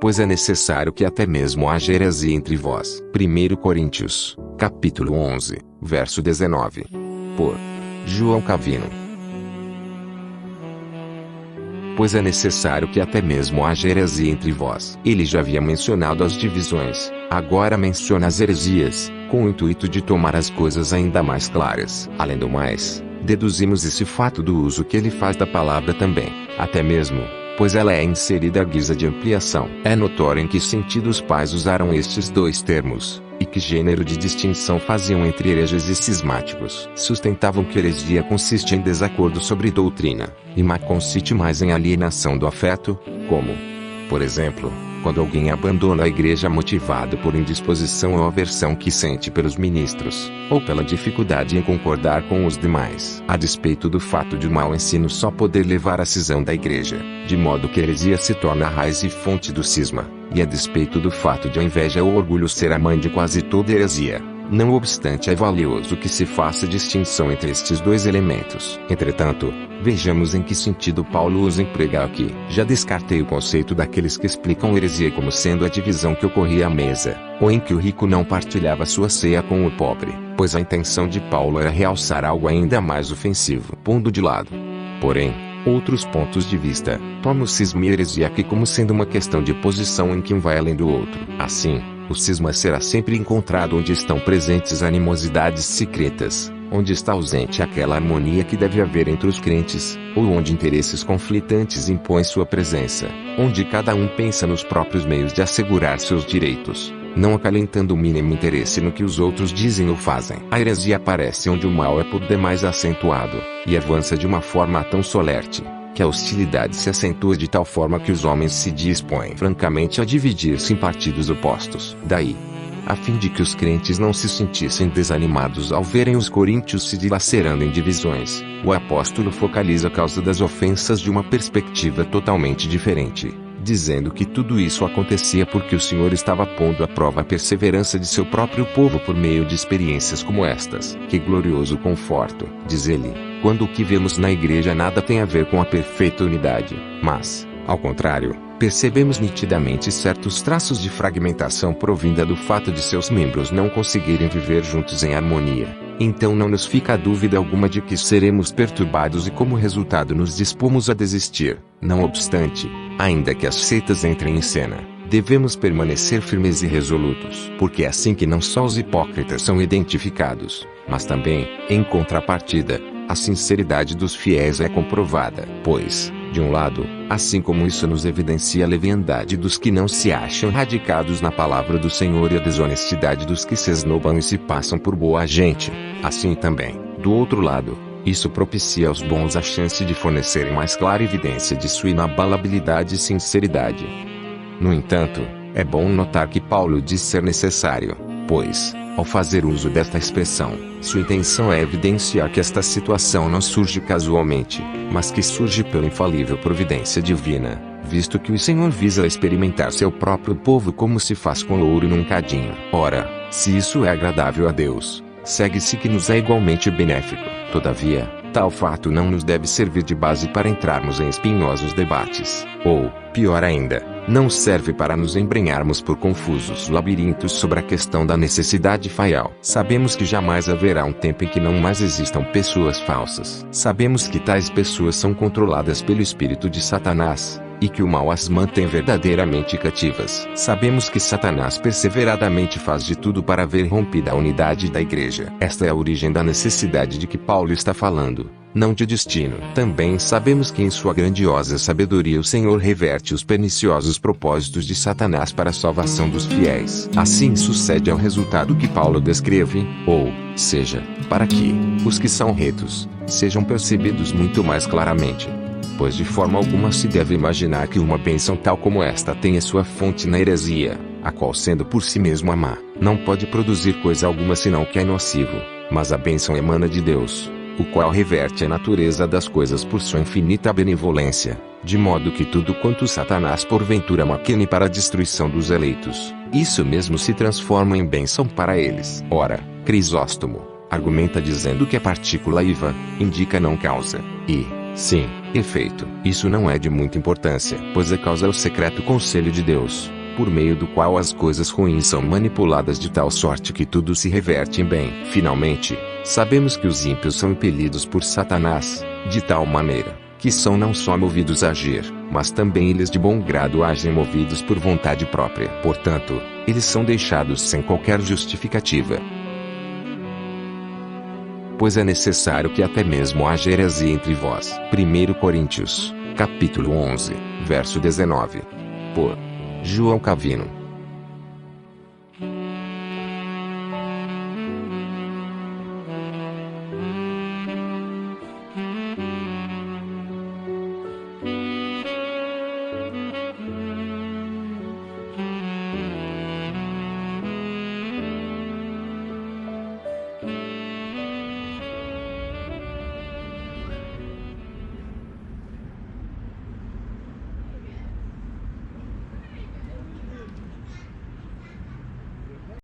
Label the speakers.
Speaker 1: pois é necessário que até mesmo haja heresia entre vós. 1 Coríntios, capítulo 11, verso 19. Por João Calvino. Pois é necessário que até mesmo haja heresia entre vós. Ele já havia mencionado as divisões, agora menciona as heresias, com o intuito de tomar as coisas ainda mais claras. Além do mais, deduzimos esse fato do uso que ele faz da palavra também, até mesmo, pois ela é inserida à guisa de ampliação. É notório em que sentido os pais usaram estes dois termos, e que gênero de distinção faziam entre hereges e cismáticos. Sustentavam que heresia consiste em desacordo sobre doutrina, e má consiste mais em alienação do afeto, como, por exemplo, quando alguém abandona a igreja motivado por indisposição ou aversão que sente pelos ministros, ou pela dificuldade em concordar com os demais, a despeito do fato de o mau ensino só poder levar à cisão da igreja, de modo que a heresia se torna a raiz e fonte do cisma, e a despeito do fato de a inveja ou orgulho ser a mãe de quase toda heresia. Não obstante, é valioso que se faça distinção entre estes dois elementos. Entretanto, vejamos em que sentido Paulo os emprega aqui. Já descartei o conceito daqueles que explicam heresia como sendo a divisão que ocorria à mesa, ou em que o rico não partilhava sua ceia com o pobre, pois a intenção de Paulo era realçar algo ainda mais ofensivo, pondo de lado, porém, outros pontos de vista. Toma o cisma e a heresia aqui como sendo uma questão de posição em que um vai além do outro. Assim, o cisma será sempre encontrado onde estão presentes animosidades secretas, onde está ausente aquela harmonia que deve haver entre os crentes, ou onde interesses conflitantes impõem sua presença, onde cada um pensa nos próprios meios de assegurar seus direitos, não acalentando o mínimo interesse no que os outros dizem ou fazem. A heresia aparece onde o mal é por demais acentuado, e avança de uma forma tão solerte, que a hostilidade se acentua de tal forma que os homens se dispõem francamente a dividir-se em partidos opostos. Daí, a fim de que os crentes não se sentissem desanimados ao verem os coríntios se dilacerando em divisões, o apóstolo focaliza a causa das ofensas de uma perspectiva totalmente diferente, dizendo que tudo isso acontecia porque o Senhor estava pondo à prova a perseverança de seu próprio povo por meio de experiências como estas. Que glorioso conforto, diz ele, quando o que vemos na igreja nada tem a ver com a perfeita unidade, mas, ao contrário, percebemos nitidamente certos traços de fragmentação provinda do fato de seus membros não conseguirem viver juntos em harmonia. Então não nos fica dúvida alguma de que seremos perturbados e como resultado nos dispomos a desistir. Não obstante, ainda que as seitas entrem em cena, devemos permanecer firmes e resolutos. Porque é assim que não só os hipócritas são identificados, mas também, em contrapartida, a sinceridade dos fiéis é comprovada. Pois, de um lado, assim como isso nos evidencia a leviandade dos que não se acham radicados na palavra do Senhor e a desonestidade dos que se esnobam e se passam por boa gente, assim também, do outro lado, isso propicia aos bons a chance de fornecerem mais clara evidência de sua inabalabilidade e sinceridade. No entanto, é bom notar que Paulo diz ser necessário, pois, ao fazer uso desta expressão, sua intenção é evidenciar que esta situação não surge casualmente, mas que surge pela infalível providência divina, visto que o Senhor visa experimentar seu próprio povo como se faz com ouro num cadinho. Ora, se isso é agradável a Deus, segue-se que nos é igualmente benéfico. Todavia, tal fato não nos deve servir de base para entrarmos em espinhosos debates, ou, pior ainda, não serve para nos embrenharmos por confusos labirintos sobre a questão da necessidade filial. Sabemos que jamais haverá um tempo em que não mais existam pessoas falsas. Sabemos que tais pessoas são controladas pelo espírito de Satanás, e que o mal as mantém verdadeiramente cativas. Sabemos que Satanás perseveradamente faz de tudo para ver rompida a unidade da igreja. Esta é a origem da necessidade de que Paulo está falando, não de destino. Também sabemos que em sua grandiosa sabedoria o Senhor reverte os perniciosos propósitos de Satanás para a salvação dos fiéis. Assim sucede ao resultado que Paulo descreve, ou seja, para que os que são retos sejam percebidos muito mais claramente. Pois de forma alguma se deve imaginar que uma bênção tal como esta tenha sua fonte na heresia, a qual sendo por si mesma má, não pode produzir coisa alguma senão que é nocivo, mas a bênção emana de Deus, o qual reverte a natureza das coisas por sua infinita benevolência, de modo que tudo quanto Satanás porventura maquine para a destruição dos eleitos, isso mesmo se transforma em bênção para eles. Ora, Crisóstomo argumenta dizendo que a partícula iva indica não causa, e, sim, Efeito, isso não é de muita importância, pois a causa é o secreto conselho de Deus, por meio do qual as coisas ruins são manipuladas de tal sorte que tudo se reverte em bem. Finalmente, sabemos que os ímpios são impelidos por Satanás, de tal maneira, que são não só movidos a agir, mas também eles de bom grado agem movidos por vontade própria. Portanto, eles são deixados sem qualquer justificativa. Pois é necessário que até mesmo haja heresia entre vós. 1 Coríntios, capítulo 11, verso 19. Por João Calvino.